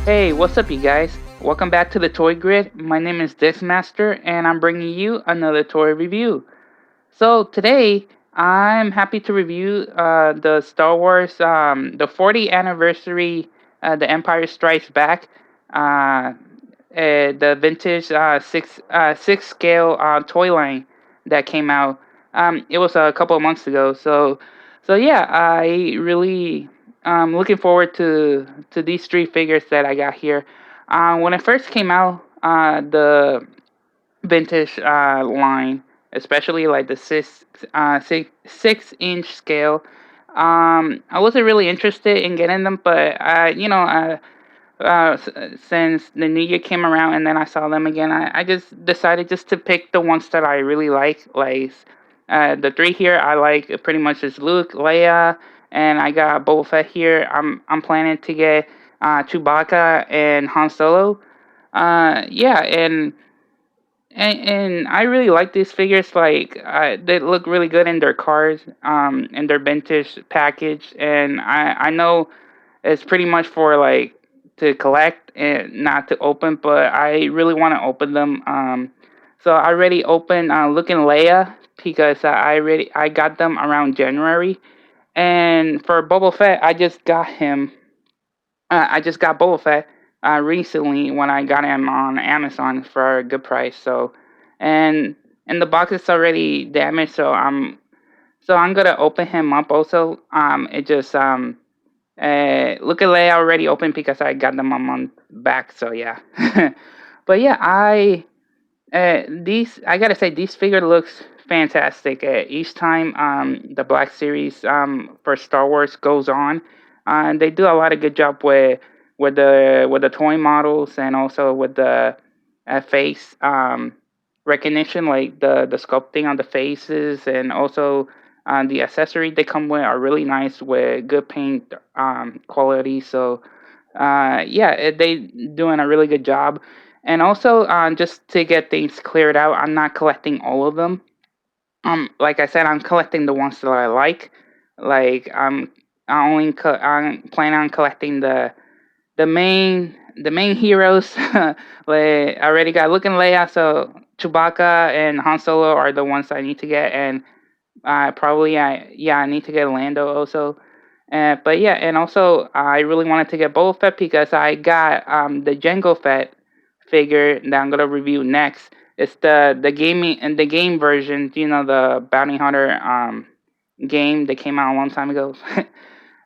Hey, what's up, you guys? Welcome back to the Toy Grid. My name is Dismaster, and I'm bringing you another toy review. So today, I'm happy to review the Star Wars, the 40th anniversary, The Empire Strikes Back, the vintage six scale toy line that came out. It was a couple of months ago. So yeah, I really looking forward to these three figures that I got here. When it first came out, the vintage line, especially like the 6 inch scale. I wasn't really interested in getting them, but since the new year came around and then I saw them again, I just decided just to pick the ones that I really like the three here. I like pretty much is Luke, Leia, and I got Boba Fett here. I'm planning to get Chewbacca and Han Solo. Yeah, and I really like these figures. Like they look really good in their cars, in their vintage package, and I know it's pretty much for like to collect and not to open, but I really want to open them. So I already opened Looking Leia because I got them around January, and for Boba Fett I just got him. I just got Boba Fett recently when I got him on Amazon for a good price. And and the box is already damaged, so I'm gonna open him up also. It just Look at Leia already open because I got them a month back. So yeah, but yeah, I gotta say these figure looks fantastic. Each time the Black Series for Star Wars goes on, they do a lot of good job with the toy models and also with the face recognition, like the sculpting on the faces, and also the accessories they come with are really nice with good paint quality. So yeah, they doing a really good job. And also, just to get things cleared out, I'm not collecting all of them. Like I said, I'm collecting the ones that I like. Like I'm planning on collecting the main heroes. Like I already got Looking Leia, so Chewbacca and Han Solo are the ones I need to get, and I need to get Lando also. But yeah, and also I really wanted to get Boba Fett because I got the Jango Fett figure that I'm gonna review next. It's the gaming and the game version, the Bounty Hunter game that came out a long time ago.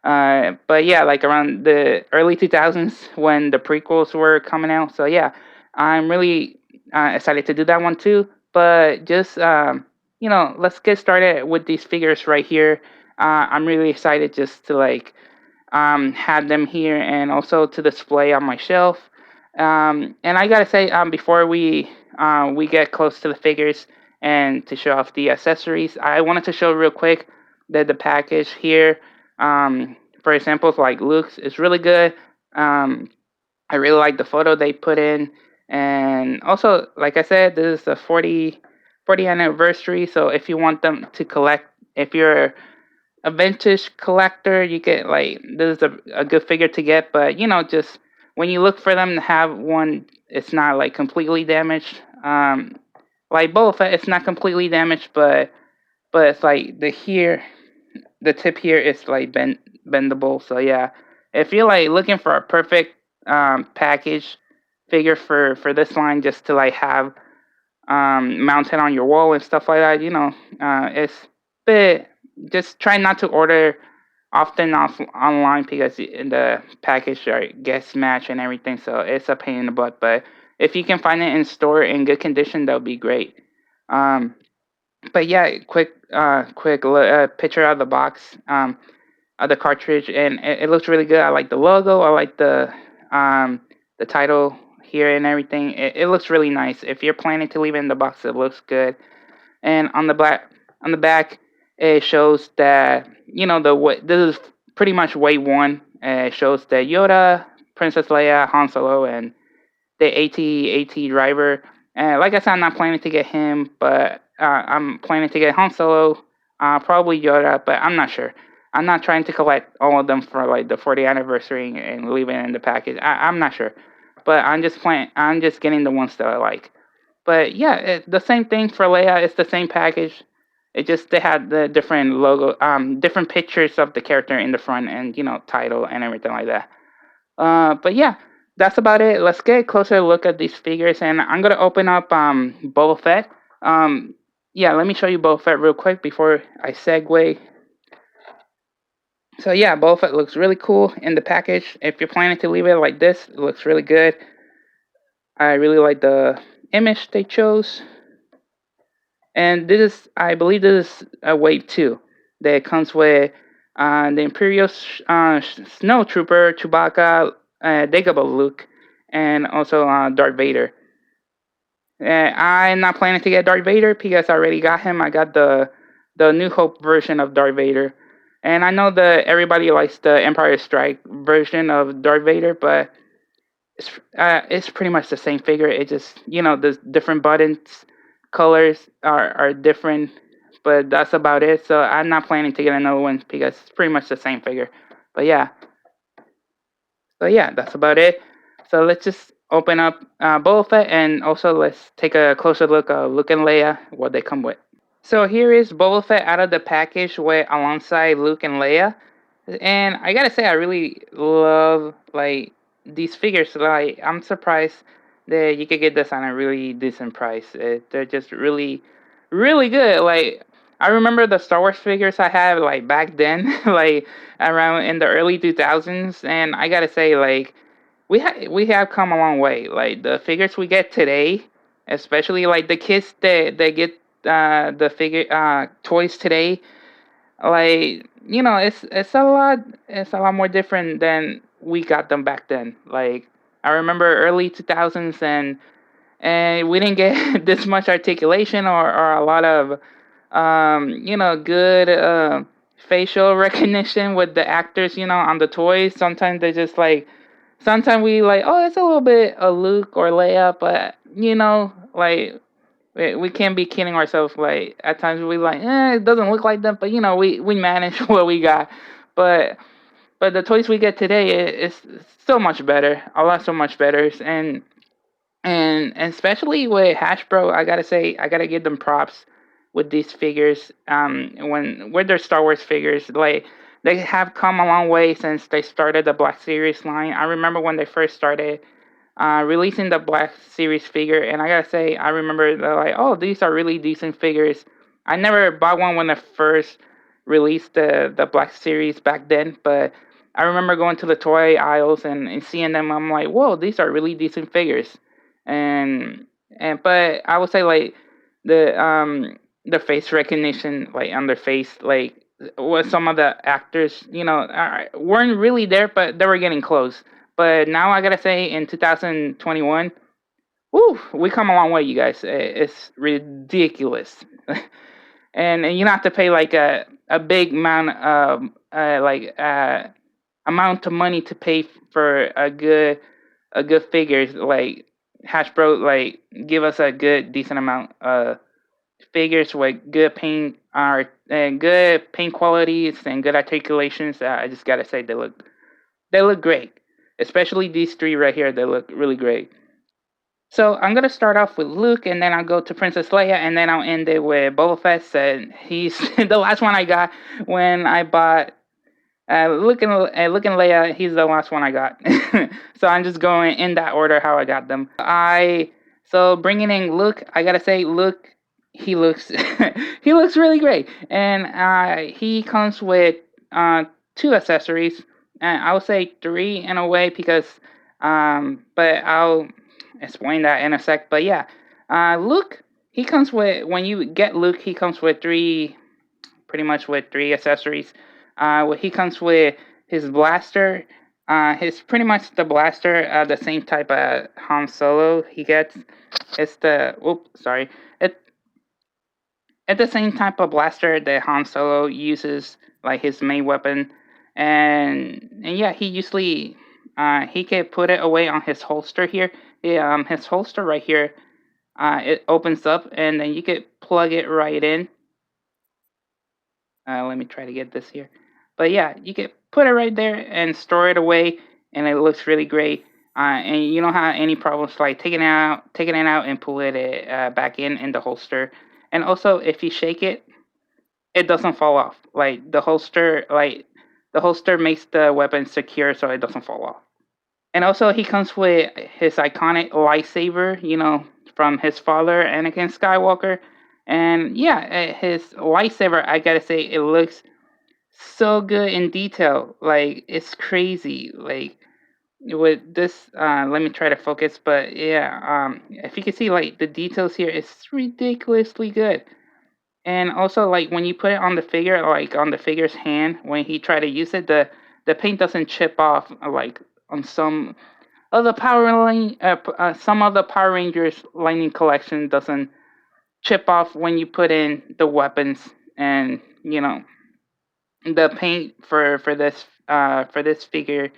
But yeah, like around the early 2000s when the prequels were coming out. So yeah, I'm really excited to do that one too. But just let's get started with these figures right here. I'm really excited just to like have them here and also to display on my shelf. And I gotta say, before we get close to the figures and to show off the accessories, I wanted to show real quick that the package here, for example, like Luke's, is really good. Um, I really like the photo they put in, and also, like I said, this is the 40th anniversary. So if you want them to collect, if you're a vintage collector, you get like this is a good figure to get. But just when you look for them to have one, it's not like completely damaged. Like Boba Fett, it's not completely damaged, but it's like the tip here is like bendable. So yeah, if you're like looking for a perfect package figure for this line, just to like have mounted on your wall and stuff like that, it's bit just try not to order often off online because the package gets matched and everything, so it's a pain in the butt. But if you can find it in store in good condition, that would be great. Um, but yeah, quick picture out of the box of the cartridge, and it looks really good. I like the logo. I like the title here and everything. It looks really nice. If you're planning to leave it in the box, it looks good. And on the back, it shows that this is pretty much way one. It shows that Yoda, Princess Leia, Han Solo, and the AT driver. Like I said, I'm not planning to get him, but I'm planning to get Han Solo, probably Yoda, but I'm not sure. I'm not trying to collect all of them for like the 40th anniversary and leave it in the package. I'm not sure, but I'm just playing. I'm just getting the ones that I like. But yeah, the same thing for Leia. It's the same package. It just they had the different logo, different pictures of the character in the front, and title and everything like that. But yeah, that's about it. Let's get a closer look at these figures, and I'm gonna open up Boba Fett. Um, yeah, let me show you Boba Fett real quick before I segue. So yeah, Boba Fett looks really cool in the package. If you're planning to leave it like this, it looks really good. I really like the image they chose. And this is, I believe, this is a wave two that comes with the Imperial Snow Trooper, Chewbacca, Dagobah Luke, and also Darth Vader. I'm not planning to get Darth Vader because I already got him. I got the New Hope version of Darth Vader, and I know that everybody likes the Empire Strike version of Darth Vader, but it's pretty much the same figure. It just the different buttons, colors are different, but that's about it. So I'm not planning to get another one because it's pretty much the same figure. But yeah, so yeah, that's about it. So let's just open up Boba Fett, and also let's take a closer look at Luke and Leia, what they come with. So here is Boba Fett out of the package with alongside Luke and Leia. And I gotta say, I really love like these figures. Like, I'm surprised that you could get this on a really decent price. They're just really, really good. Like, I remember the Star Wars figures I had like back then, like around in the early 2000s, and I gotta say, like, we have come a long way. Like the figures we get today, especially like the kids that get the figure toys today, like it's a lot more different than we got them back then. Like I remember early 2000s, and we didn't get this much articulation or a lot of good facial recognition with the actors on the toys. Sometimes they just like sometimes we like, oh, it's a little bit a Luke or Leia, but like we can't be kidding ourselves. Like at times we like, it doesn't look like them, but we manage what we got. But the toys we get today is so much better, a lot so much better, and especially with Hasbro, I gotta say, I gotta give them props with these figures. When with their Star Wars figures, like they have come a long way since they started the Black Series line. I remember when they first started releasing the Black Series figure, and I gotta say, I remember they're like, oh, these are really decent figures. I never bought one when they first released the Black Series back then, but I remember going to the toy aisles and seeing them. I'm like, whoa, these are really decent figures, and but I would say like the face recognition like on their face like was some of the actors weren't really there, but they were getting close. But now I gotta say, in 2021, woo, we come a long way, you guys. It's ridiculous, and you don't have to pay like a big amount of amount of money to pay for a good figure. Like Hasbro, like give us a good decent amount of figures with good paint art and good paint qualities and good articulations. I just gotta say they look great. Especially these three right here, they look really great. So I'm gonna start off with Luke, and then I'll go to Princess Leia, and then I'll end it with Boba Fett. And he's the last one I got when I bought Luke and Leia. He's the last one I got. So I'm just going in that order how I got them. So bringing in Luke, I gotta say, Luke, he looks he looks really great, and he comes with two accessories, and I would say three in a way because but I'll explain that in a sec. But yeah, Luke, he comes with when you get Luke, he comes with three, pretty much with three accessories. He comes with his blaster. His pretty much the blaster, the same type of Han Solo he gets. It's the sorry. It It's the same type of blaster that Han Solo uses, like his main weapon, and yeah, he usually he can put it away on his holster here. Yeah, his holster right here, it opens up, and then you could plug it right in. Let me try to get this here. But yeah, you can put it right there and store it away, and it looks really great. And you don't have any problems like taking it out and pull it back in the holster. And also, if you shake it, it doesn't fall off. Like the holster makes the weapon secure so it doesn't fall off. And also, he comes with his iconic lightsaber, from his father, Anakin Skywalker. And yeah, his lightsaber, I gotta say, it looks so good in detail. Like, it's crazy. Like, with this, let me try to focus. But yeah, if you can see, like, the details here, it's ridiculously good. And also, like, when you put it on the figure, like on the figure's hand, when he try to use it, the paint doesn't chip off, like on some of the Power Rangers Lightning Collection doesn't chip off when you put in the weapons, and the paint for this figure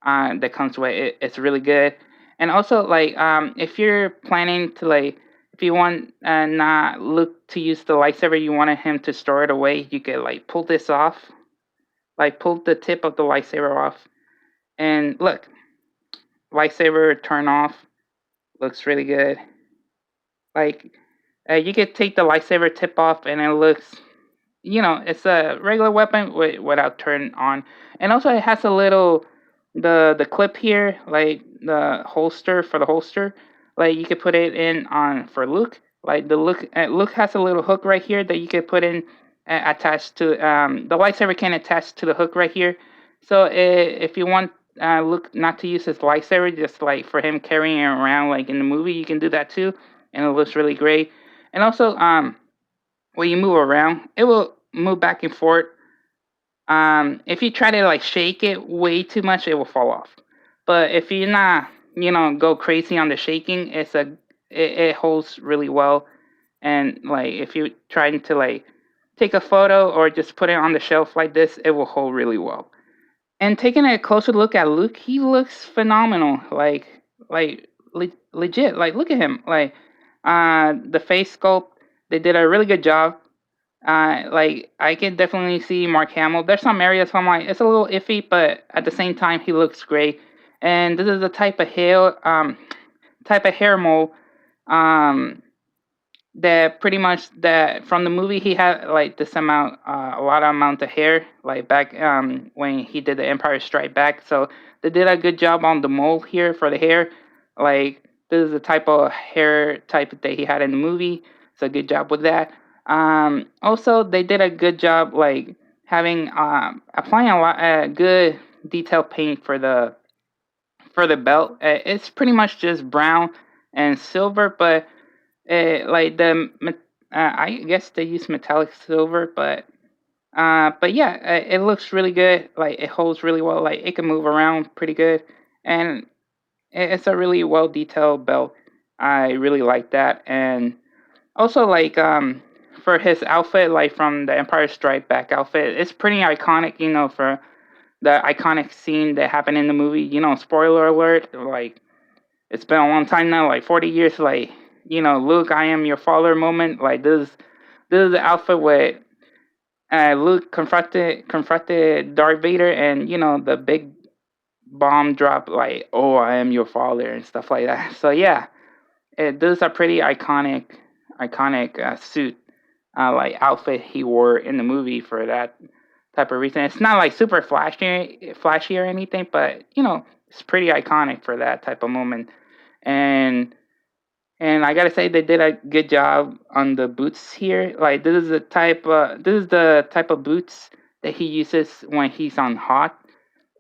that comes with it, it's really good. And also, like, if you're planning to, like, if you want not look to use the lightsaber, you wanted him to store it away, you could like pull this off, like pull the tip of the lightsaber off, and look, lightsaber turn off, looks really good. Like, you could take the lightsaber tip off, and it looks, it's a regular weapon without turn on. And also, it has a little the clip here, like the holster for the holster. Like, you could put it in on for Luke. Like, Luke has a little hook right here that you could put in, attached to the lightsaber can attach to the hook right here. So if you want Luke not to use his lightsaber, just like for him carrying it around like in the movie, you can do that too, and it looks really great. And also, when you move around, it will move back and forth. If you try to like shake it way too much, it will fall off. But if you're not, go crazy on the shaking, it holds really well. And like, if you're trying to like take a photo or just put it on the shelf like this, it will hold really well. And taking a closer look at Luke, he looks phenomenal. Legit. Like, look at him. Like, the face sculpt, they did a really good job. Like, I can definitely see Mark Hamill. There's some areas where I'm like, it's a little iffy, but at the same time, he looks great. And this is the type of hair mold, um, that pretty much that from the movie he had like this amount, a lot of amount of hair, like back when he did the Empire Strike Back. So they did a good job on the mold here for the hair. Like, this is the type of hair type that he had in the movie. So good job with that. Also, they did a good job like having applying a lot good detail paint for the belt. It's pretty much just brown and silver, but like I guess they use metallic silver, but yeah, it looks really good. Like, it holds really well. Like, it can move around pretty good, and it's a really well detailed belt. I really like that. And also, like, for his outfit, like from the Empire Strike Back outfit, it's pretty iconic. For the iconic scene that happened in the movie. Spoiler alert. Like, it's been a long time now, like 40 years. Like, Luke, I am your father moment. Like, this is the outfit where Luke confronted Darth Vader, and the big bomb drop, like, oh, I am your father, and stuff like that. So yeah, this is a pretty iconic suit, like outfit he wore in the movie for that type of reason. It's not like super flashy or anything, but it's pretty iconic for that type of moment. And I gotta say, they did a good job on the boots here. Like, this is the type of boots that he uses when he's on hot,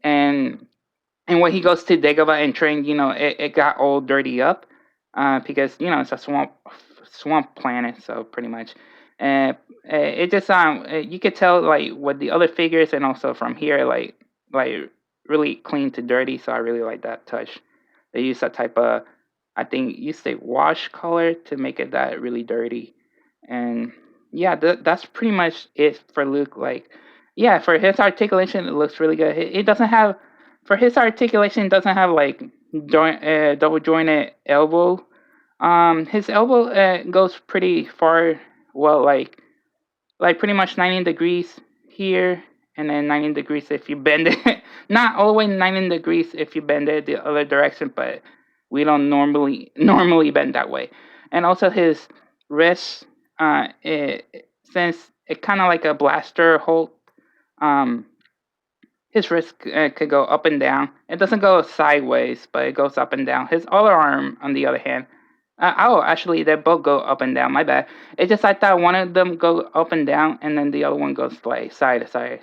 and when he goes to Dagobah and train, it got all dirty up, because it's a swamp planet, so pretty much, and it just you could tell like with the other figures and also from here, like really clean to dirty. So I really like that touch. They use that type of, I think you say wash color to make it that really dirty. And yeah, that's pretty much it for Luke. Like, yeah, for his articulation, it looks really good. It doesn't have, for his articulation, it doesn't have like double jointed elbow. His elbow goes pretty far. Well, like pretty much 90 degrees here, and then 90 degrees if you bend it. Not all the way 90 degrees if you bend it the other direction, but we don't normally bend that way. And also his wrist, since it kind of like a blaster hold, um, his wrist could go up and down. It doesn't go sideways, but it goes up and down. His other arm, on the other hand, oh, actually, they both go up and down. My bad. It's just I thought one of them go up and down, and then the other one goes like side to side.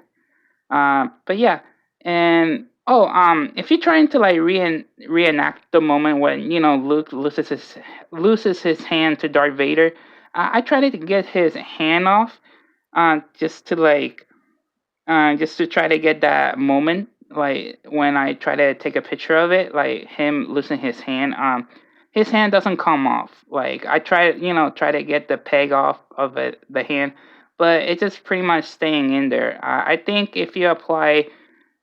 But yeah, and oh, if you're trying to like reenact the moment when Luke loses his hand to Darth Vader, I tried to get his hand off, just to just to try to get that moment, like when I try to take a picture of it, like him losing his hand doesn't come off. Like I try, try to get the peg off of the hand, but it's just pretty much staying in there. I think if you apply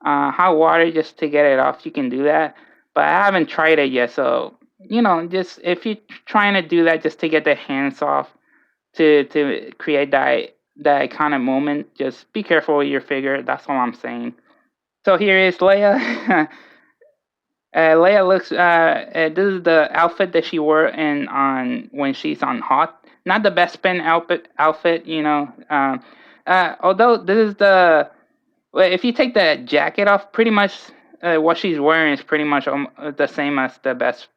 hot water just to get it off, you can do that. But I haven't tried it yet, so just if you're trying to do that just to get the hands off, to create that kind of moment, just be careful with your figure. That's all I'm saying. So here is Leia. Leia looks. This is the outfit that she wore in on when she's on hot. Not the best spin outfit. Although this is the well, if you take the jacket off, pretty much what she's wearing is pretty much the same as the best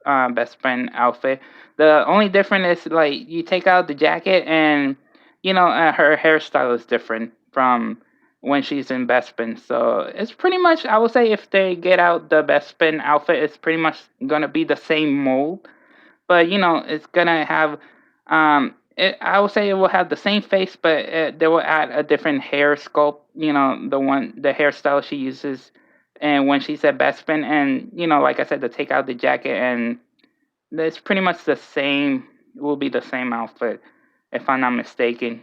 friend outfit. The only difference is like you take out the jacket and her hairstyle is different from when she's in best friend. So it's pretty much I would say if they get out the best friend outfit, it's pretty much gonna be the same mold, but it's gonna have I would say it will have the same face, but they will add a different hair sculpt. The hairstyle she uses, and when she's at Bespin, and like I said, to take out the jacket, and it's pretty much the same. Will be the same outfit, if I'm not mistaken.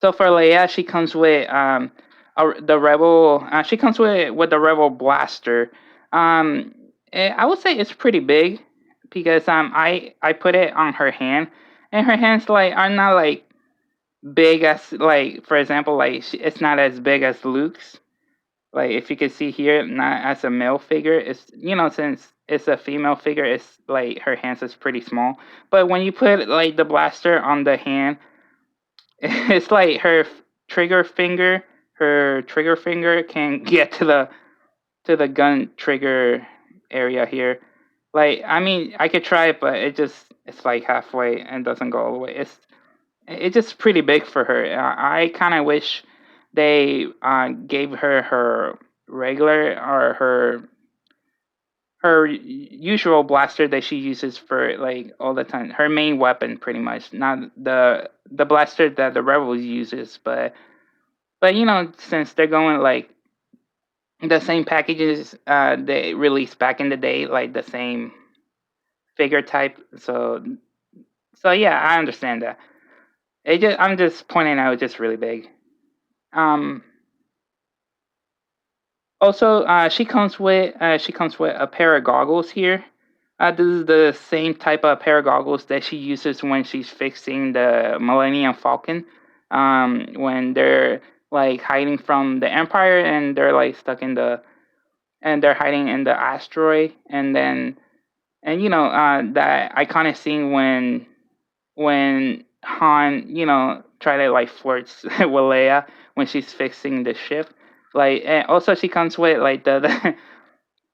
So for Leia, she comes with the rebel. She comes with the rebel blaster. I would say it's pretty big because I put it on her hand, and her hands like are not like big as like for example like it's not as big as Luke's. Like if you can see here, not as a male figure, it's since it's a female figure, it's like her hands is pretty small. But when you put like the blaster on the hand, it's like her trigger finger can get to the gun trigger area here. Like I mean, I could try it, but it's like halfway and doesn't go all the way. It's just pretty big for her. I kind of wish they gave her regular or her usual blaster that she uses for like all the time. Her main weapon, pretty much, not the blaster that the rebels uses, but since they're going like the same packages they released back in the day, like the same figure type. So yeah, I understand that. I'm just pointing out it's just really big. Um, Also, she comes with a pair of goggles here. This is the same type of pair of goggles that she uses when she's fixing the Millennium Falcon. When they're like hiding from the Empire and they're like stuck in the and they're hiding in the asteroid, and then and that iconic scene when Han, try to like flirts with Leia when she's fixing the ship. Like, and also she comes with like the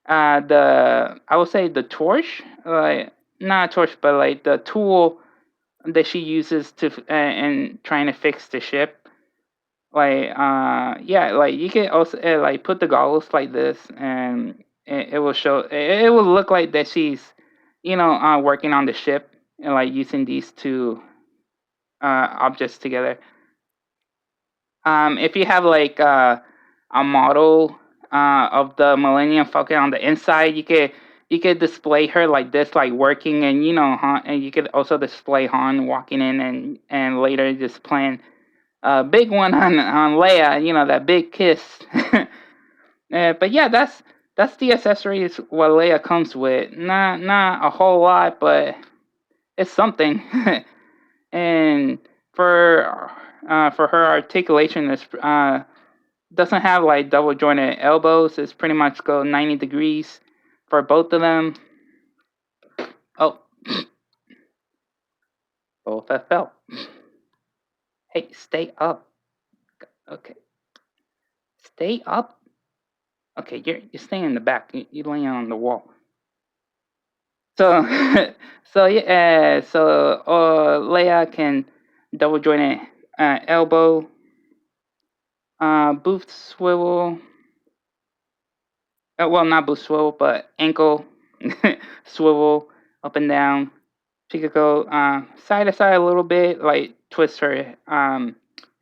I would say the torch, like not a torch, but like the tool that she uses to in trying to fix the ship. Like, yeah, like you can also like put the goggles like this, and it will show. It will look like that she's, working on the ship and like using these two objects together. If you have like a model of the Millennium Falcon on the inside, you could display her like this, like working, and Han, and you could also display Han walking in, and later just playing a big one on Leia, that big kiss. But yeah, that's the accessories what Leia comes with. Not a whole lot, but it's something. And for for her articulation is doesn't have like double jointed elbows. It's pretty much go 90 degrees for both of them. Oh, both have fell. Hey, stay up. Okay, stay up. Okay, you're staying in the back. You're laying on the wall. So, Leia can double jointed elbow, boost swivel. Well, not boost swivel, but ankle swivel up and down. She could go side to side a little bit, like twist her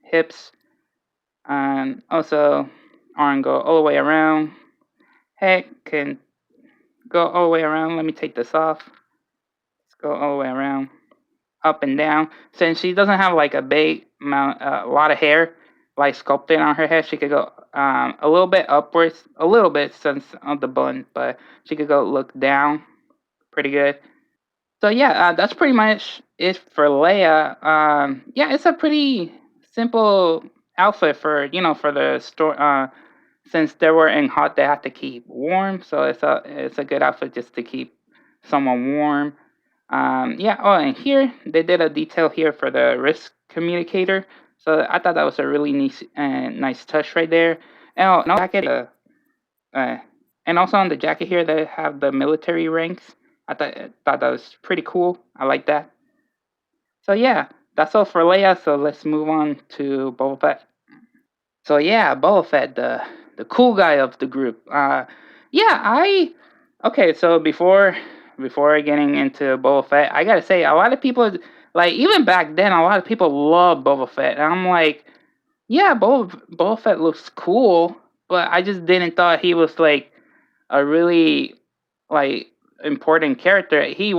hips, and also arm go all the way around. Head can go all the way around. Let me take this off. Let's go all the way around, up and down. Since she doesn't have like a big amount, a lot of hair, like sculpted on her head, she could go a little bit upwards, a little bit since of the bun, but she could go look down pretty good. So yeah, that's pretty much it for Leia. Yeah, it's a pretty simple outfit for for the store. Since they were in hot, they have to keep warm, so it's a good outfit just to keep someone warm. Yeah. Oh, and here they did a detail here for the wrist communicator. So I thought that was a really nice touch right there. And jacket, uh, and also on the jacket here they have the military ranks. I thought that was pretty cool. I like that. So yeah, that's all for Leia. So let's move on to Boba Fett. So yeah, Boba Fett, the cool guy of the group. Yeah, I okay. So before getting into Boba Fett, I gotta say a lot of people like even back then a lot of people love Boba Fett, and I'm like, yeah, Boba Fett looks cool, but I just didn't thought he was like a really like important character. He's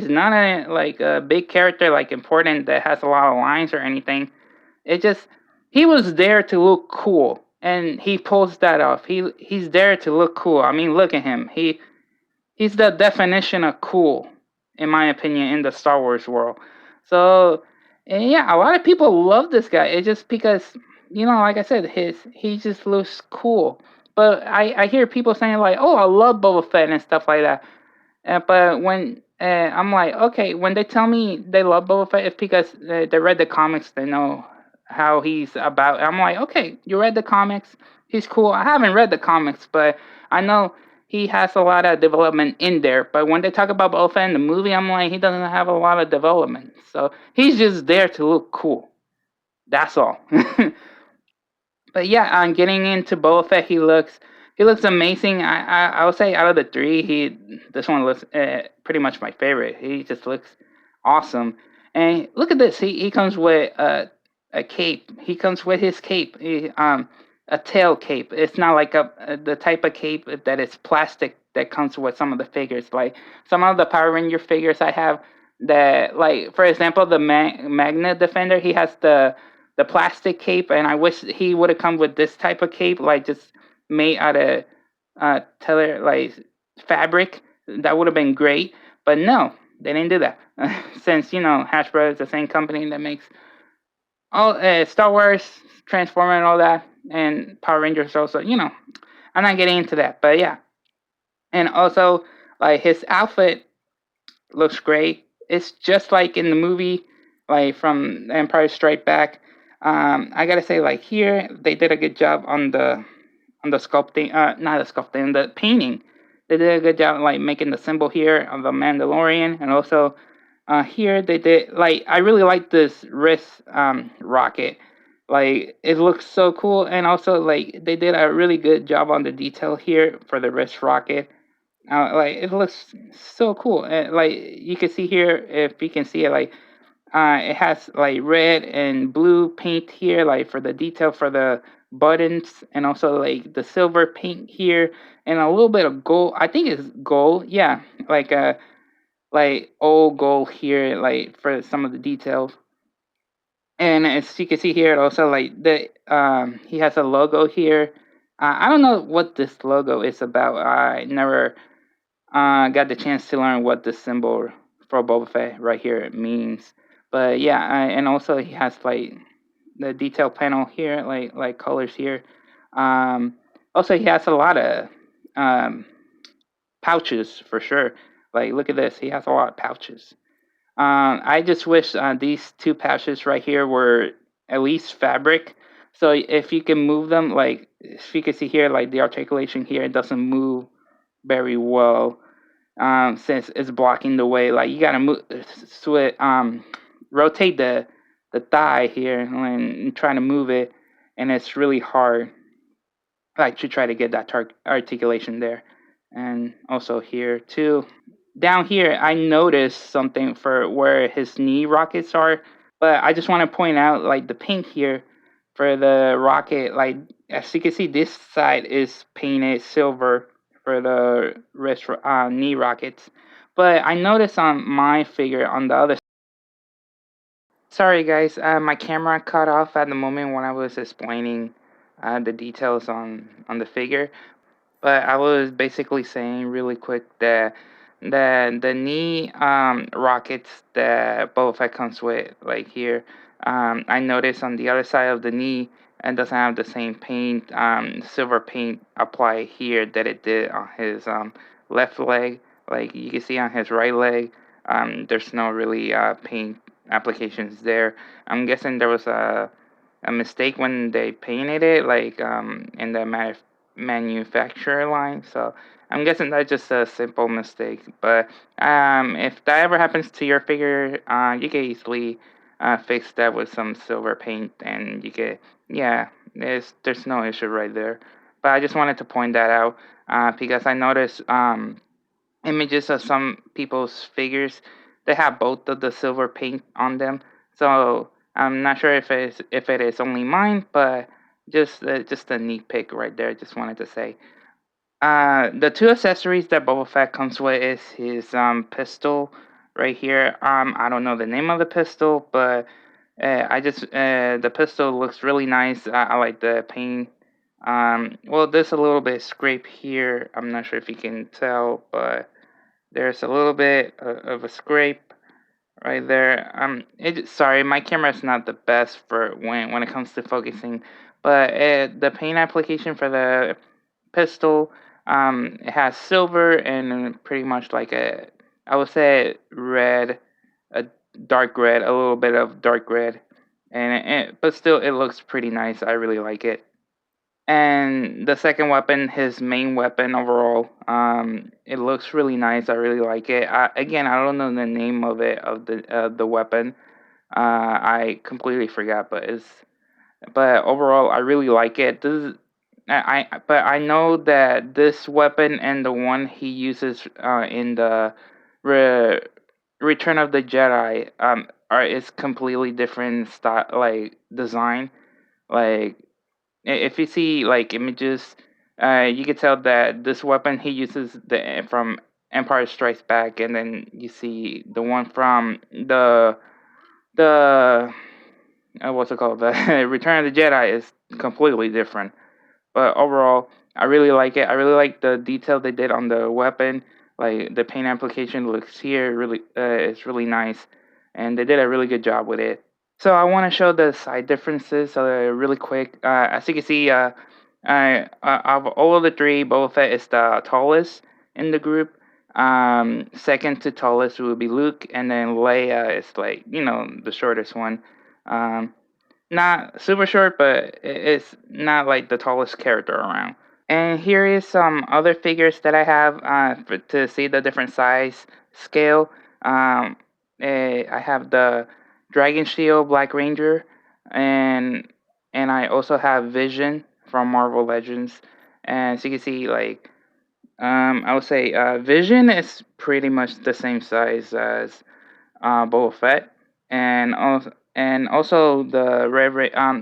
not a big character like important that has a lot of lines or anything. It just he was there to look cool, and he pulls that off. He's there to look cool. I mean, look at him. He's the definition of cool, in my opinion, in the Star Wars world. So, and yeah, a lot of people love this guy. It's just because like I said, he just looks cool. But I hear people saying like, "Oh, I love Boba Fett" and stuff like that. But when I'm like, okay, when they tell me they love Boba Fett, it's because they read the comics. They know how he's about. I'm like, okay, you read the comics. He's cool. I haven't read the comics, but I know he has a lot of development in there. But when they talk about Boba Fett in the movie, I'm like, he doesn't have a lot of development. So he's just there to look cool. That's all. But yeah, getting into Boba Fett, he looks amazing. I would say out of the three, this one looks pretty much my favorite. He just looks awesome. And look at this. He comes with a cape. He comes with his cape. A tail cape. It's not like the type of cape that is plastic that comes with some of the figures. Like some of the Power Ranger figures I have that, like for example, the Magna Defender. He has the plastic cape, and I wish he would have come with this type of cape, like just made out of teller like fabric. That would have been great, but no, they didn't do that. Since Hasbro is the same company that makes all Star Wars, Transformer, and all that, and Power Rangers also. I'm not getting into that, but yeah, and also like his outfit looks great. It's just like in the movie, like from Empire Strike Back. I gotta say, like here, they did a good job on the sculpting, not the sculpting, the painting. They did a good job, like making the symbol here of the Mandalorian, and also here they did like I really like this wrist rocket. Like it looks so cool, and also like they did a really good job on the detail here for the wrist rocket. Like it looks so cool. Like you can see here, if you can see it, like it has like red and blue paint here, like for the detail for the buttons, and also like the silver paint here, and a little bit of gold. I think it's gold. Yeah, like old gold here, like for some of the details. And as you can see here, also like the he has a logo here. I don't know what this logo is about. I never got the chance to learn what this symbol for Boba Fett right here means. But yeah, and also he has like the detail panel here, like colors here. Um, Also, he has a lot of um, pouches for sure. Like, look at this. He has a lot of pouches. I just wish these two pouches right here were at least fabric. So if you can move them, like if you can see here, like the articulation here, it doesn't move very well since it's blocking the way. Like you gotta move, rotate the thigh here and try to move it, and it's really hard. Like to try to get that articulation there, and also here too. Down here, I noticed something for where his knee rockets are, but I just want to point out like the paint here for the rocket. Like as you can see, this side is painted silver for the knee rockets, but I noticed on my figure on the other. Sorry guys, my camera cut off at the moment when I was explaining the details on the figure. But I was basically saying really quick that the knee rockets that Boba Fett comes with, like here, I noticed on the other side of the knee, it doesn't have the same paint, silver paint applied here that it did on his left leg. Like you can see on his right leg, there's no really paint applications there. I'm guessing there was a mistake when they painted it, like in the manufacturer line. So I'm guessing that's just a simple mistake. But if that ever happens to your figure, you can easily fix that with some silver paint, and you can, yeah, there's no issue right there. But I just wanted to point that out because I noticed images of some people's figures they have both of the silver paint on them. So I'm not sure if it is only mine, but just a neat pick right there. Just wanted to say. The two accessories that Boba Fett comes with is his pistol right here. I don't know the name of the pistol, but the pistol looks really nice. I like the paint. Well, there's a little bit scrape here. I'm not sure if you can tell, but there's a little bit of a scrape right there. Sorry, my camera is not the best for when it comes to focusing, but the paint application for the pistol, it has silver and pretty much like I would say red, a dark red, a little bit of dark red, but still it looks pretty nice. I really like it. And the second weapon, his main weapon overall, it looks really nice. I really like it. Again, I don't know the name of it of the weapon. I completely forgot, but overall, I really like it. But I know that this weapon and the one he uses in the Re, Return of the Jedi is completely different style, like design. Like if you see like images, you can tell that this weapon he uses from Empire Strikes Back, and then you see the one from the what's it called, the Return of the Jedi is completely different. But overall, I really like it. I really like the detail they did on the weapon. Like the paint application looks here really, it's really nice, and they did a really good job with it. So I want to show the side differences really quick. As you can see, of all of the three, Boba Fett is the tallest in the group. Second to tallest would be Luke, and then Leia is like the shortest one. Um, Not super short, but it's not like the tallest character around. And here is some other figures that I have to see the different size scale. Um, I have the Dragon Shield Black Ranger, and I also have Vision from Marvel Legends. And so you can see, like, I would say Vision is pretty much the same size as Boba Fett, and also the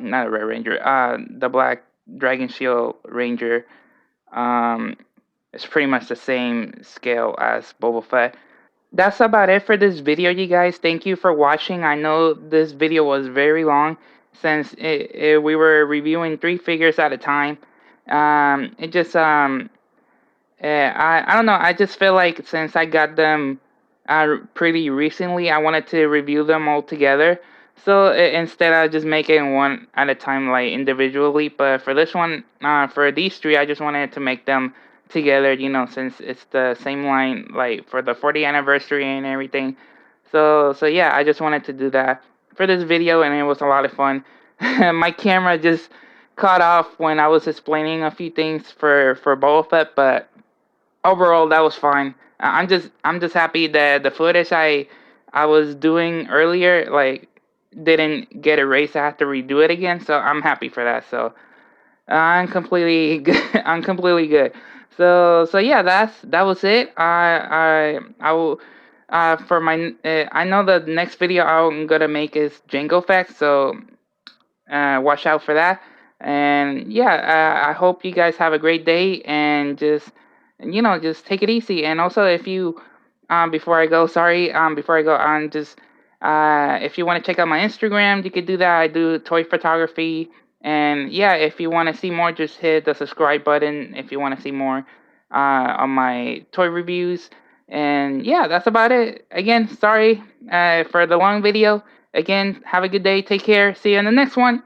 not the Red Ranger, the Black Dragon Shield Ranger, um, it's pretty much the same scale as Boba Fett. That's about it for this video, you guys. Thank you for watching. I know this video was very long since we were reviewing three figures at a time. It just I don't know. I just feel like since I got them pretty recently, I wanted to review them all together. So instead, I just make it one at a time, like individually. But for this one, for these three, I just wanted to make them together. Since it's the same line, like for the 40th anniversary and everything. So yeah, I just wanted to do that for this video, and it was a lot of fun. My camera just cut off when I was explaining a few things for Boba Fett, but overall that was fine. I'm just happy that the footage I was doing earlier like didn't get erased. I have to redo it again, so I'm happy for that. So I'm completely good. I'm completely good. So yeah, that was it. I will. For my, I know the next video I'm gonna make is Django Facts, so watch out for that. And yeah, I hope you guys have a great day and just take it easy. And also, if you, before I go, sorry, before I go, just, if you want to check out my Instagram, you could do that. I do toy photography. And yeah, if you want to see more, just hit the subscribe button if you want to see more on my toy reviews. And yeah, that's about it. Again, sorry for the long video. Again, have a good day. Take care. See you in the next one.